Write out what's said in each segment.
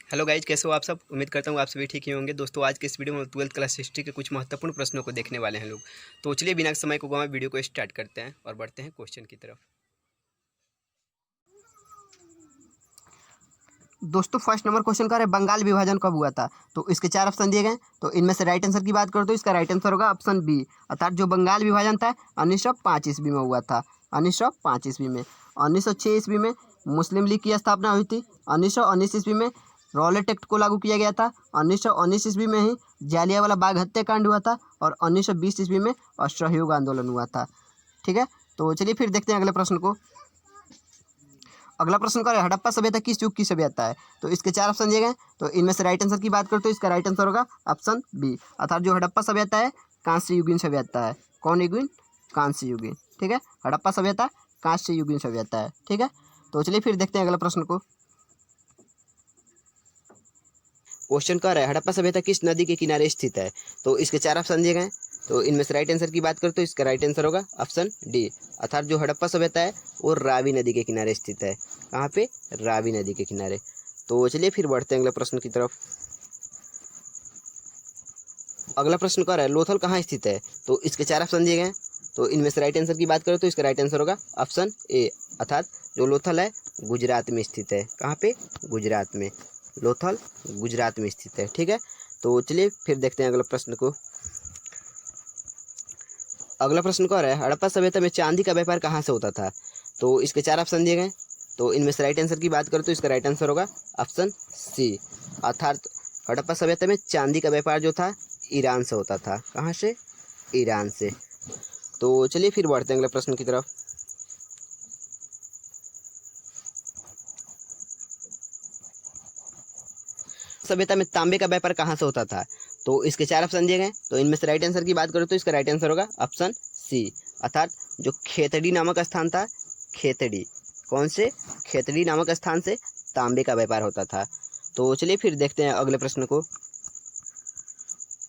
Hello guys, कैसे हो आप सब। उम्मीद करता हूँ आप सभी ठीक ही होंगे। दोस्तों, आज के इस वीडियो में 12th क्लास हिस्ट्री के कुछ महत्वपूर्ण प्रश्नों को देखने वाले हैं लोग। तो चलिए बिना समय को गंवाए वीडियो को स्टार्ट करते हैं और बढ़ते हैं क्वेश्चन की तरफ। दोस्तों, फर्स्ट नंबर क्वेश्चन का है बंगाल विभाजन कब हुआ था। तो इसके चार ऑप्शन दिए गए। तो इनमें से राइट आंसर की बात करो तो इसका राइट आंसर होगा ऑप्शन बी, अर्थात जो बंगाल विभाजन था 1905 ईस्वी में हुआ था। 1905 ईस्वी में। 1906 ईस्वी में मुस्लिम लीग की स्थापना हुई थी। 1919 ईस्वी में रॉलेट एक्ट को लागू किया गया था। 1919 ईस्वी में ही जालियांवाला बाग हत्याकांड हुआ था। और 1920 ईस्वी में असहयोग आंदोलन हुआ था। ठीक है, तो चलिए फिर देखते हैं अगले प्रश्न को। अगला प्रश्न क्या है, हड़प्पा सभ्यता किस युग की सभ्यता है। तो इसके चार ऑप्शन दिए गए। तो इनमें से राइट आंसर की बात करो तो इसका राइट आंसर होगा ऑप्शन बी, अर्थात जो हड़प्पा सभ्यता है कांस्य युगीन सभ्यता है। कौन युगीन? कांस्य युगीन। ठीक है, हड़प्पा सभ्यता कांस्य युगीन सभ्यता है। ठीक है, तो चलिए फिर देखते हैं अगला प्रश्न को। क्वेश्चन कर रहा है हड़प्पा सभ्यता किस नदी के किनारे स्थित है। तो इसके चार ऑप्शन दिए गए। तो इनमें से राइट आंसर की बात करो तो इसका राइट आंसर होगा ऑप्शन डी, अर्थात जो हड़प्पा सभ्यता है वो रावी नदी के किनारे स्थित है। कहाँ पे? रावी नदी के किनारे। तो चलिए फिर बढ़ते हैं अगले प्रश्न की तरफ। अगला प्रश्न कर रहा है लोथल कहाँ स्थित है। तो इसके चार ऑप्शन दिए गए। तो इनमें से राइट आंसर की बात करो तो इसका राइट आंसर होगा ऑप्शन ए, अर्थात जो लोथल है गुजरात में स्थित है। कहाँ पे? गुजरात में। लोथल गुजरात में स्थित है। ठीक है, तो चलिए फिर देखते हैं अगले प्रश्न को। अगला प्रश्न क्या है हड़प्पा सभ्यता में चांदी का व्यापार कहाँ से होता था। तो इसके चार ऑप्शन दिए गए। तो इनमें से राइट आंसर की बात करो तो इसका राइट आंसर होगा ऑप्शन सी, अर्थात हड़प्पा सभ्यता में चांदी का व्यापार जो था ईरान से होता था। कहाँ से? ईरान से। तो चलिए फिर बढ़ते हैं अगले प्रश्न की तरफ। सभ्यता में तांबे का व्यापार कहाँ से होता था। तो इसके चार ऑप्शन दिए गए। तो इनमें से राइट आंसर की बात करो तो इसका राइट आंसर होगा ऑप्शन सी, अर्थात जो खेतड़ी नामक स्थान था, खेतड़ी, कौन से? खेतड़ी नामक स्थान से तांबे का व्यापार होता था। तो चलिए फिर देखते हैं अगले प्रश्न को।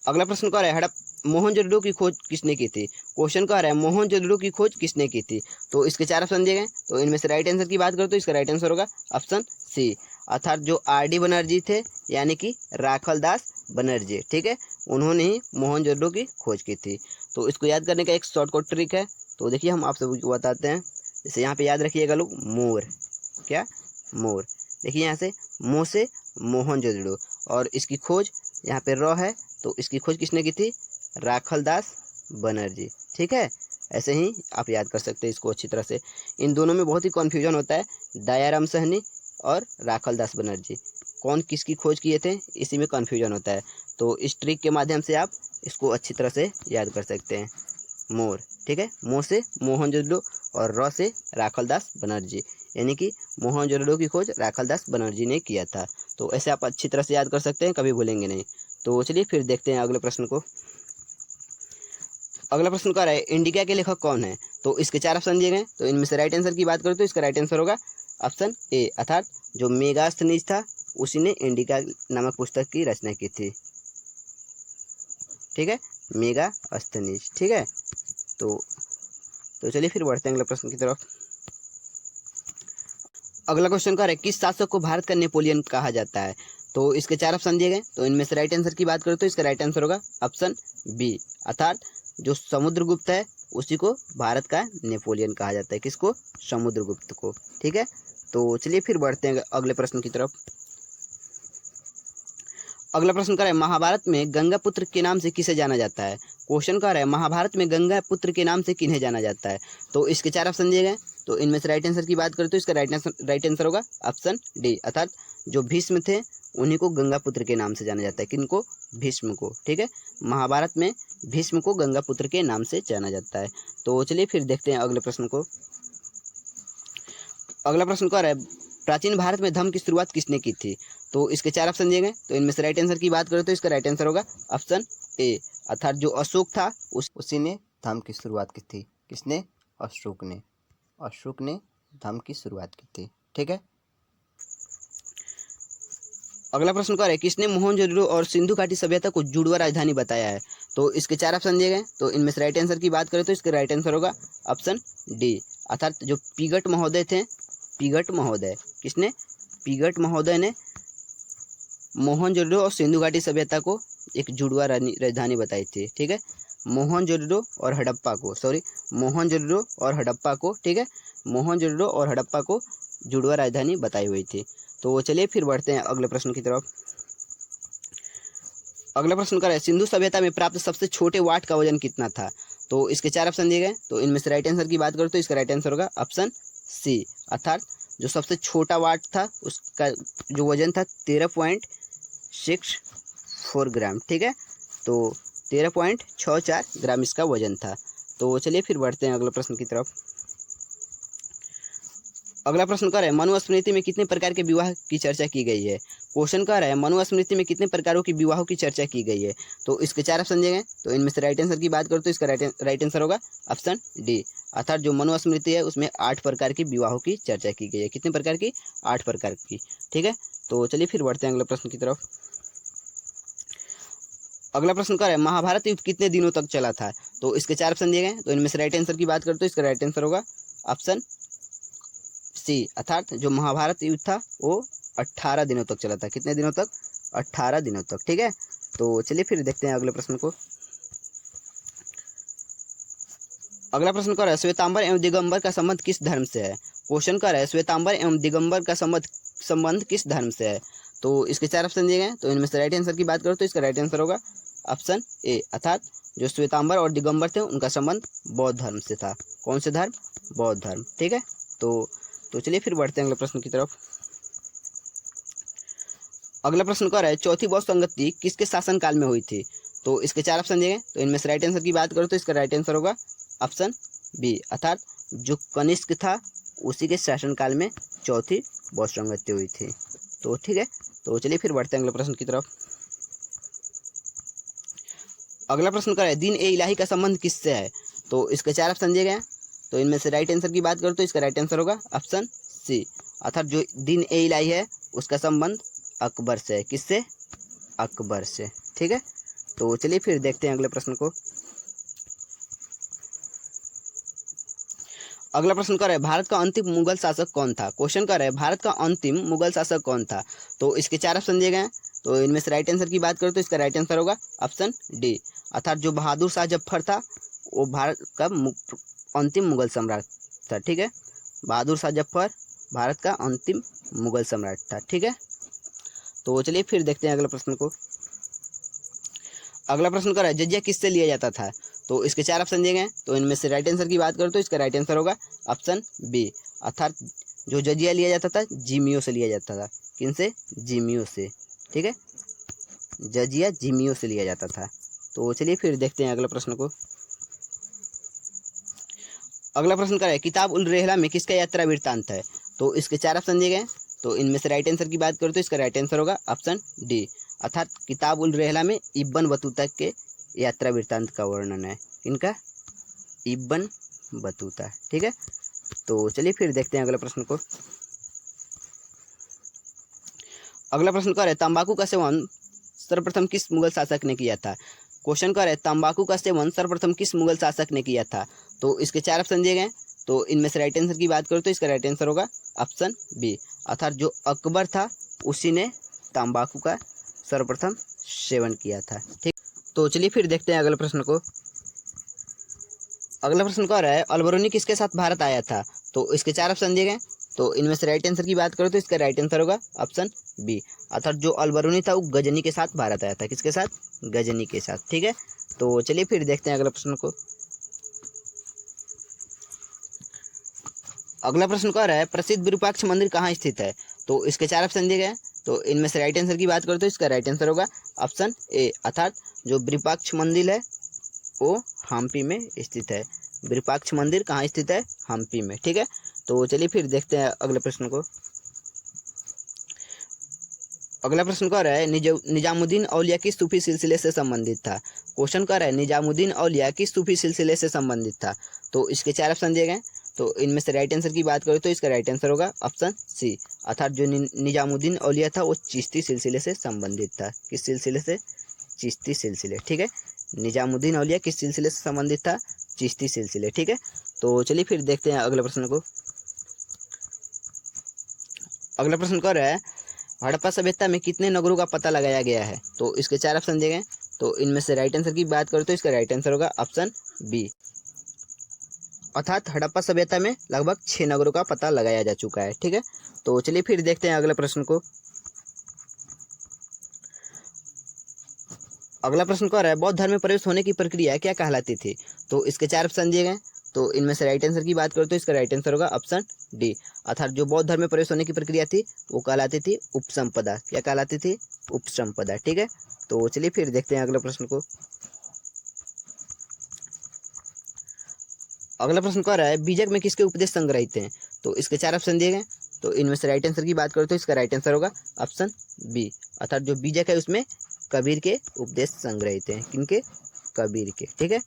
अगला प्रश्न क्या है मोहनजोदड़ो की खोज किसने की थी। क्वेश्चन क्या है मोहनजोदड़ो की खोज किसने की थी। तो इसके चार ऑप्शन दिए गए। तो इनमें से राइट आंसर की बात करो तो इसका राइट आंसर होगा ऑप्शन सी, अर्थात जो आर.डी. बनर्जी थे, यानी कि राखल दास बनर्जी। ठीक है, उन्होंने ही मोहनजोदड़ो की खोज की थी। तो इसको याद करने का एक शॉर्टकट ट्रिक है। तो देखिए हम आप सभी को बताते हैं। जैसे यहाँ पे याद रखिएगा लोग मोर, क्या? मोर। देखिए यहाँ से मो से मोहनजोदड़ो, और इसकी खोज यहाँ पे र है, तो इसकी खोज किसने की थी? राखल दास बनर्जी। ठीक है, ऐसे ही आप याद कर सकते हैं इसको अच्छी तरह से। इन दोनों में बहुत ही कन्फ्यूजन होता है, दयाराम सहनी और राखल दास बनर्जी, कौन किसकी खोज किए थे, इसी में कन्फ्यूजन होता है। तो इस ट्रिक के माध्यम से आप इसको अच्छी तरह से याद कर सकते हैं। मोर, ठीक है, मो से मोहनजोदड़ो और र से राखल दास बनर्जी, यानी कि मोहनजोदड़ो की खोज राखल दास बनर्जी ने किया था। तो ऐसे आप अच्छी तरह से याद कर सकते हैं, कभी भूलेंगे नहीं। तो चलिए फिर देखते हैं अगले प्रश्न को। अगला प्रश्न क्या है इंडिका के लेखक कौन है। तो इसके चार ऑप्शन दिए गए। तो इनमें से राइट आंसर की बात करो तो इसका राइट आंसर होगा ऑप्शन ए, अर्थात जो मेगास्थनीज था उसी ने इंडिका नामक पुस्तक की रचना की थी। ठीक है, मेगास्थनीज। ठीक है, तो चलिए फिर बढ़ते हैं अगले प्रश्न की तरफ। अगला क्वेश्चन क्या है किस शासक को भारत का नेपोलियन कहा जाता है। तो इसके चार ऑप्शन दिए गए। तो इनमें से राइट आंसर की बात करो तो इसका राइट आंसर होगा ऑप्शन बी, अर्थात जो समुद्रगुप्त है उसी को भारत का नेपोलियन कहा जाता है। किसको? समुद्रगुप्त को। ठीक है, तो चलिए फिर बढ़ते हैं अगले प्रश्न की तरफ। अगला प्रश्न क्या है महाभारत में गंगा पुत्र के नाम से किसे जाना जाता है। क्वेश्चन क्या है महाभारत में गंगा पुत्र के नाम से किन्हें जाना जाता है। तो इसके चार ऑप्शन दिए गए। तो इनमें से राइट आंसर की बात करें तो इसका राइट आंसर होगा ऑप्शन डी, अर्थात जो भीष्म थे उन्हीं को गंगा पुत्र के नाम से जाना जाता है। किनको? भीष्म को। ठीक है, महाभारत में भीष्म को गंगा पुत्र के नाम से जाना जाता है। तो चलिए फिर देखते हैं अगले प्रश्न को। अगला प्रश्न क्या है प्राचीन भारत में धर्म की शुरुआत किसने की थी। तो इसके चार ऑप्शन दिए गए। तो इनमें से राइट आंसर की बात करें तो इसका राइट आंसर होगा ऑप्शन ए, अर्थात जो अशोक था उसी ने धर्म की शुरुआत की थी। किसने? अशोक ने। अशोक ने धर्म की शुरुआत की थी। ठीक है, अगला प्रश्न क्या है किसने मोहनजोदड़ो और सिंधु घाटी सभ्यता को जुड़वा राजधानी बताया है। तो इसके चार ऑप्शन दिए गए। तो इनमें से राइट आंसर की बात करें तो इसका राइट आंसर होगा ऑप्शन डी, अर्थात जो पिगट महोदय थे, पिगट महोदय, किसने? पिगट महोदय ने मोहनजोदड़ो और सिंधु घाटी सभ्यता को एक जुड़वा राजधानी बताई थी, ठीक है। मोहनजोदड़ो और हड़प्पा को, सॉरी, मोहनजोदड़ो और हड़प्पा को, ठीक है, मोहनजोदड़ो और हड़प्पा को जुड़वा राजधानी बताई हुई थी। तो चलिए फिर बढ़ते हैं अगले प्रश्न की तरफ। अगला प्रश्न क्या है, सिंधु सभ्यता में प्राप्त सबसे छोटे वाट का वजन कितना था? तो इसके 4 ऑप्शन दिए गए, तो इनमें से राइट आंसर की बात करो तो इसका राइट आंसर होगा ऑप्शन सी, अर्थात जो सबसे छोटा वाट था उसका जो वजन था 13.64 ग्राम, ठीक है। तो 13.64 ग्राम इसका वजन था। तो चलिए फिर बढ़ते हैं अगले प्रश्न की तरफ। अगला प्रश्न क्या है, मनुस्मृति में कितने प्रकार के विवाह की चर्चा की गई है? क्वेश्चन क्या है, मनुस्मृति में कितने प्रकारों की विवाहों की चर्चा की गई है? तो इसके 4 ऑप्शन दिए गए, तो इनमें से राइट आंसर की बात करो तो इसका राइट आंसर होगा ऑप्शन डी, अर्थात जो मनुस्मृति है उसमें 8 प्रकार की विवाहों की चर्चा की गई है। कितने प्रकार की? 8 प्रकार की, ठीक है। तो चलिए फिर बढ़ते हैं अगले प्रश्न की तरफ। अगला प्रश्न क्या है, महाभारत युद्ध कितने दिनों तक चला था? तो इसके 4 ऑप्शन दिए गए, तो इनमें से राइट आंसर की बात करो तो इसका राइट आंसर होगा ऑप्शन सी, अर्थात जो महाभारत युद्ध था वो 18 दिनों तक चला था। कितने दिनों तक? 18 दिनों तक, ठीक है। तो चलिए फिर देखते हैं अगले प्रश्न को। अगला प्रश्न क्या है, श्वेतांबर एवं दिगंबर का संबंध किस धर्म से है? क्वेश्चन क्या है, श्वेतांबर एवं दिगंबर का संबंध किस धर्म से है? तो इसके 4 ऑप्शन दिए गए, तो इनमें से राइट आंसर की बात करो तो इसका राइट आंसर होगा ऑप्शन ए, अर्थात जो श्वेतांबर और दिगंबर थे उनका संबंध बौद्ध धर्म से था। कौन से धर्म? बौद्ध धर्म, ठीक है। तो चलिए फिर बढ़ते हैं अगले प्रश्न की तरफ। अगला प्रश्न क्या है, चौथी बौद्ध संगति किसके शासनकाल में हुई थी? तो इसके 4 ऑप्शन दिए गए, तो इनमें से राइट आंसर की बात करो तो इसका राइट आंसर होगा ऑप्शन बी, अर्थात जो कनिष्क था उसी के शासनकाल में चौथी बौद्ध संगति हुई थी। तो ठीक है, तो चलिए फिर बढ़ते हैं अगले प्रश्न की तरफ। अगला प्रश्न क्या है, दीन ए इलाही का संबंध किससे है? तो इसके 4 ऑप्शन दिए गए, तो इनमें से राइट आंसर की बात करो तो इसका राइट आंसर होगा ऑप्शन सी, अर्थात जो दीन ए इलाही है उसका संबंध अकबर से है। किससे? अकबर से, ठीक है। तो चलिए फिर देखते हैं अगले प्रश्न को। अगला प्रश्न क्या है, भारत का अंतिम मुगल शासक कौन था? क्वेश्चन क्या है, भारत का अंतिम मुगल शासक कौन था? तो इसके 4 ऑप्शन दिए गए, तो इनमें से राइट आंसर की बात करो तो इसका राइट आंसर होगा ऑप्शन डी, अर्थात जो बहादुर शाह जफर था वो भारत का अंतिम मुगल सम्राट था, ठीक है। बहादुर शाह जफर भारत का अंतिम मुगल सम्राट था, ठीक है। तो चलिए फिर देखते हैं अगले प्रश्न को। अगला प्रश्न क्या है, जजिया किससे लिया जाता था? तो इसके 4 ऑप्शन दिए गए, तो इनमें से राइट आंसर की बात करो तो इसका राइट आंसर होगा ऑप्शन बी, अर्थात जो जजिया लिया जाता था जिमियो से लिया जाता था। किनसे? जिमियो से, ठीक है। जजिया जिमियो से लिया जाता था। तो चलिए फिर देखते हैं अगले प्रश्न को। अगला प्रश्न क्या है, किताब उल रेहला में किसका यात्रा वृत्तांत है? तो इसके 4 ऑप्शन दिए गए, तो इनमें से राइट आंसर की बात करो तो इसका राइट आंसर होगा ऑप्शन डी, अर्थात किताब उल रेहला में इब्न बतूता के यात्रा वृत्तांत का वर्णन है। इनका इब्न बतूता, ठीक है। तो चलिए फिर देखते हैं अगले प्रश्न को। अगला प्रश्न क्या है, तंबाकू का सेवन सर्वप्रथम किस मुगल शासक ने किया था? क्वेश्चन क्या है, तंबाकू का सेवन सर्वप्रथम किस मुगल शासक ने किया था? तो इसके 4 ऑप्शन दिए गए, तो इनमें से राइट आंसर की बात करो तो इसका राइट आंसर होगा ऑप्शन बी, अर्थात जो अकबर था उसी ने तंबाकू का सर्वप्रथम सेवन किया था, ठीक। तो चलिए फिर देखते हैं अगले प्रश्न को। अगला प्रश्न क्या है, अलबरूनी किसके साथ भारत आया था? तो इसके 4 ऑप्शन दिए गए, तो इनमें से राइट आंसर की बात करो तो इसका राइट आंसर होगा ऑप्शन बी, अर्थात जो अलबरूनी था वो गजनी के साथ भारत आया था। किसके साथ? गजनी के साथ, ठीक है। तो चलिए फिर देखते हैं अगले प्रश्न को। अगला प्रश्न क्या है, प्रसिद्ध विरूपाक्ष मंदिर कहाँ स्थित है? तो इसके 4 ऑप्शन दिए गए, तो इनमें से राइट आंसर की बात करो तो इसका राइट आंसर होगा ऑप्शन ए, अर्थात जो विरूपाक्ष मंदिर है वो हम्पी में स्थित है। विरूपाक्ष मंदिर कहाँ स्थित है? हम्पी में, ठीक है। तो चलिए फिर देखते हैं अगले प्रश्न को। अगला प्रश्न क्या है, निजामुद्दीन औलिया किस सूफी सिलसिले से संबंधित था? क्वेश्चन क्या है, निजामुद्दीन औलिया किस सूफी सिलसिले से संबंधित था? तो इसके 4 ऑप्शन दिए गए, तो इनमें से राइट आंसर की बात करो तो इसका राइट आंसर होगा ऑप्शन सी, अर्थात जो निजामुद्दीन औलिया था वो चिश्ती सिलसिले से संबंधित था। किस सिलसिले से? चिश्ती सिलसिले, ठीक है। निजामुद्दीन औलिया किस सिलसिले से संबंधित था? चिश्ती सिलसिले, ठीक है। तो चलिए फिर देखते हैं अगले प्रश्न को। अगला प्रश्न क्या है, हड़प्पा सभ्यता में कितने नगरों का पता लगाया गया है? तो इसके 4 ऑप्शन दिए गए। तो इनमें से राइट आंसर की बात करें तो इसका राइट आंसर होगा ऑप्शन बी, अर्थात हड़प्पा सभ्यता में लगभग 6 नगरों का पता लगाया जा चुका है। ठीक है, तो चलिए फिर देखते हैं अगले प्रश्न को। अगला प्रश्न कह रहा है बौद्ध धर्म में प्रवेश होने की प्रक्रिया क्या कहलाती थी? तो इसके 4 ऑप्शन दिए गए। तो इनमें से राइट आंसर की बात करें तो इसका राइट आंसर होगा ऑप्शन डी, अर्थात जो बौद्ध धर्म में प्रवेश होने की प्रक्रिया थी वो कहलाती थी उपसंपदा। क्या कहलाती थी? उपसंपदा। ठीक है, तो चलिए फिर देखते हैं अगले प्रश्न को। अगला प्रश्न कह रहा है बीजक में किसके उपदेश संग्रहित हैं? तो इसके 4 ऑप्शन दिए गए। तो इनमें से राइट आंसर की बात करें तो इसका राइट आंसर होगा ऑप्शन बी, अर्थात जो बीजक है उसमें कबीर के उपदेश संग्रहित हैं। किनके? कबीर के। ठीक है,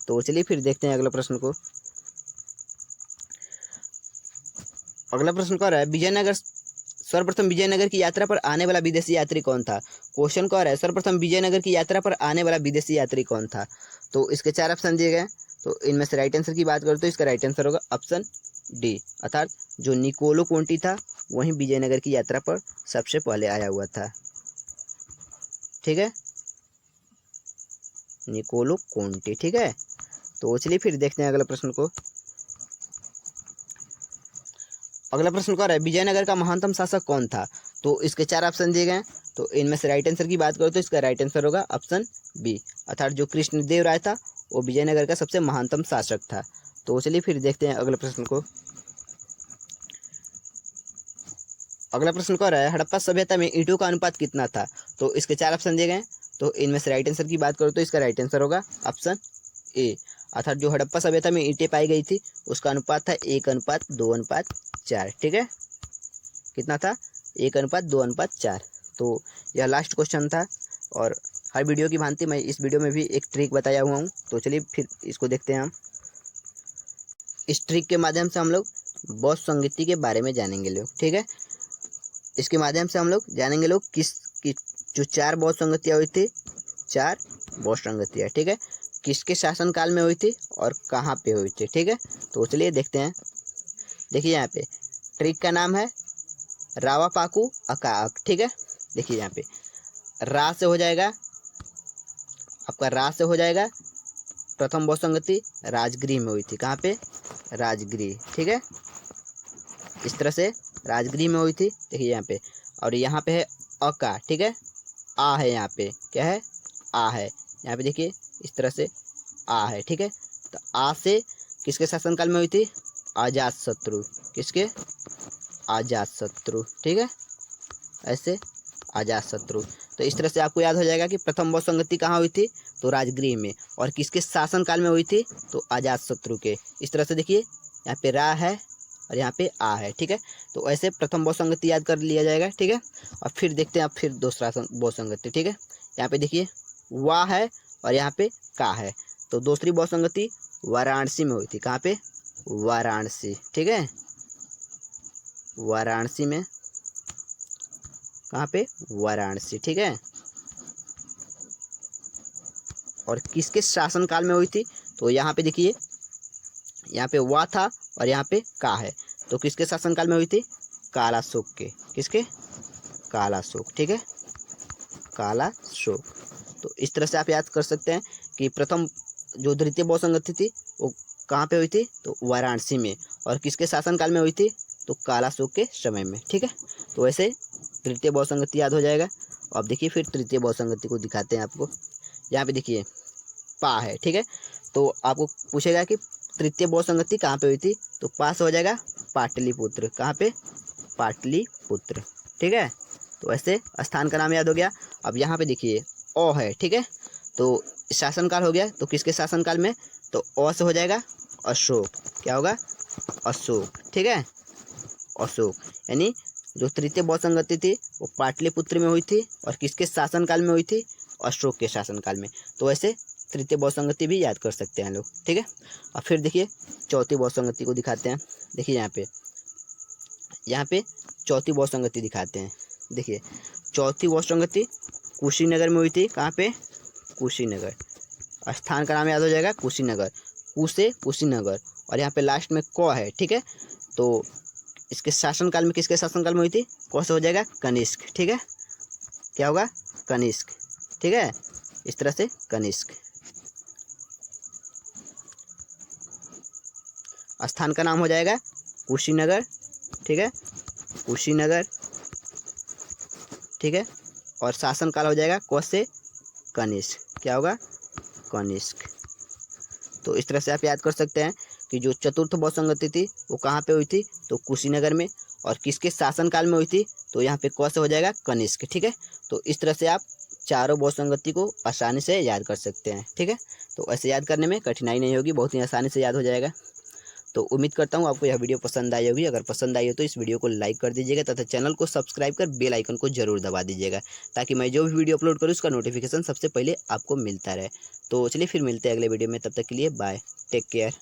तो चलिए फिर देखते हैं अगला प्रश्न को। अगला प्रश्न कह रहा है विजयनगर, सर्वप्रथम विजयनगर की यात्रा पर आने वाला विदेशी यात्री कौन था? क्वेश्चन कह रहा है सर्वप्रथम विजयनगर की यात्रा पर आने वाला विदेशी यात्री कौन था? तो इसके 4 ऑप्शन दिए गए। तो इनमें से राइट आंसर की बात करें तो इसका राइट आंसर होगा ऑप्शन डी, अर्थात जो निकोलो कोंटी था वही विजयनगर की यात्रा पर सबसे पहले आया हुआ था। ठीक है, निकोलो कोंटी। ठीक है, तो चलिए फिर देखते हैं अगले प्रश्न को। अगला प्रश्न कह रहा है विजयनगर का महानतम शासक कौन था? तो इसके 4 ऑप्शन दिए गए। तो इनमें से राइट आंसर की बात करें तो इसका राइट आंसर होगा ऑप्शन बी, अर्थात जो कृष्णदेव राय था वो विजयनगर का सबसे महानतम शासक था। तो चलिए फिर देखते हैं अगले प्रश्न को। अगला प्रश्न कह रहा है हड़प्पा सभ्यता में ईंटों का अनुपात कितना था? तो इसके 4 ऑप्शन दिए गए। तो इनमें से राइट आंसर की बात करो तो इसका राइट आंसर होगा ऑप्शन ए, अर्थात जो हड़प्पा सभ्यता में ईंटें पाई गई थी उसका अनुपात था 1:2:4। ठीक है, कितना था? 1:2:4। तो यह लास्ट क्वेश्चन था और हर वीडियो की भांति मैं इस वीडियो में भी एक ट्रिक बताया हुआ हूँ। तो चलिए फिर इसको देखते हैं हम। इस ट्रिक के माध्यम से हम लोग बौद्ध संगीति के बारे में जानेंगे लोग। ठीक है, इसके माध्यम से हम लोग जानेंगे लोग जो 4 बौद्ध संगतियाँ हुई थी, 4 बौद्ध संगतियाँ। ठीक है, किसके शासनकाल में हुई थी और कहाँ पे हुई थी। ठीक है, तो चलिए देखते हैं। देखिए यहाँ पे ट्रिक का नाम है रावापाकू अकाक। ठीक है, देखिए यहाँ पे रा से हो जाएगा आपका, रा से हो जाएगा प्रथम बौद्ध संगति राजगृह में हुई थी। कहाँ पे? राजगृह। ठीक है, इस तरह से राजगृह में हुई थी। देखिए यहाँ पे, और यहाँ पे है अका। ठीक है, आ है यहाँ पे, क्या है? आ है यहाँ पे, देखिए इस तरह से आ है। ठीक है, तो आ से किसके शासनकाल में हुई थी? अजात शत्रु। किसके? अजात शत्रु। ठीक है, ऐसे अजात शत्रु। तो इस तरह से आपको याद हो जाएगा कि प्रथम बौद्ध संगति कहाँ हुई थी? तो राजगृह में। और किसके शासनकाल में हुई थी? तो अजात शत्रु के। इस तरह से देखिए यहाँ पे रा है और यहाँ पे आ है। ठीक है, तो ऐसे प्रथम बौद्ध संगति याद कर लिया जाएगा। ठीक है, और फिर देखते हैं आप फिर दूसरा बौद्ध संगति। ठीक है, यहाँ पे देखिए वाह है और यहाँ पे का है। तो दूसरी बौद्ध संगति वाराणसी में हुई थी। कहाँ पे? वाराणसी। ठीक है, वाराणसी में। कहाँ पे? वाराणसी। ठीक है, और किसके शासनकाल में हुई थी? तो यहाँ पे देखिए, यहाँ पे वा था और यहाँ पे का है। तो किसके शासनकाल में हुई थी? कालाशोक के। किसके? कालाशोक। ठीक है, कालाशोक। तो इस तरह से आप याद कर सकते हैं कि प्रथम जो द्वितीय बौद्ध संगति थी वो कहाँ पे हुई थी? तो वाराणसी में। और किसके शासनकाल में हुई थी? तो कालाशोक के समय में। ठीक है, तो ऐसे तृतीय बौद्ध संगति याद हो जाएगा। अब देखिए फिर तृतीय बौद्ध संगति को दिखाते हैं आपको। यहाँ पे देखिए पा है। ठीक है, तो आपको पूछेगा कि तृतीय बौद्ध संगति कहाँ पे हुई थी? तो पा से हो जाएगा पाटलिपुत्र। कहाँ पे? पाटलिपुत्र। ठीक है, तो ऐसे स्थान का नाम याद हो गया। अब यहाँ पे देखिए ओ है। ठीक है, तो शासनकाल हो गया। तो किसके शासनकाल में? तो ओ से हो जाएगा अशोक। क्या होगा? अशोक। ठीक है, अशोक, यानी जो तृतीय बौद्ध संगति थी वो पाटलिपुत्र में हुई थी और किसके शासनकाल में हुई थी? अशोक के शासनकाल में। तो ऐसे तृतीय बौद्ध संगति भी याद कर सकते हैं लोग। ठीक है, और फिर देखिए चौथी बौद्ध संगति को दिखाते हैं। देखिए यहाँ पे चौथी बौद्ध संगति दिखाते हैं। देखिए चौथी बौद्ध संगति कुशीनगर में हुई थी। कहाँ पे? कुशीनगर। स्थान का नाम याद हो जाएगा कुशीनगर। कु से कुशीनगर और यहाँ पे लास्ट में क है। ठीक है, तो इसके शासनकाल में, किसके शासनकाल में हुई थी? कौन से हो जाएगा? कनिष्क। ठीक है, क्या होगा? कनिष्क। ठीक है, इस तरह से कनिष्क। स्थान का नाम हो जाएगा कुशीनगर। ठीक है, कुशीनगर। ठीक है, और शासन काल हो जाएगा कौन से? कनिष्क। क्या होगा? कनिष्क। तो इस तरह से आप याद कर सकते हैं कि जो चतुर्थ बहुसंगति थी वो कहाँ पे हुई थी? तो कुशीनगर में। और किसके शासनकाल में हुई थी? तो यहाँ पे कौन से हो जाएगा? कनिष्क। ठीक है, तो इस तरह से आप चारों बहुसंगति को आसानी से याद कर सकते हैं। ठीक है, तो ऐसे याद करने में कठिनाई नहीं होगी, बहुत ही आसानी से याद हो जाएगा। तो उम्मीद करता हूँ आपको यह वीडियो पसंद आई होगी। अगर पसंद आई हो तो इस वीडियो को लाइक कर दीजिएगा तथा चैनल को सब्सक्राइब कर बेल आइकन को जरूर दबा दीजिएगा, ताकि मैं जो भी वीडियो अपलोड करूँ उसका नोटिफिकेशन सबसे पहले आपको मिलता रहे। तो चलिए फिर मिलते हैं अगले वीडियो में, तब तक के लिए बाय, टेक केयर।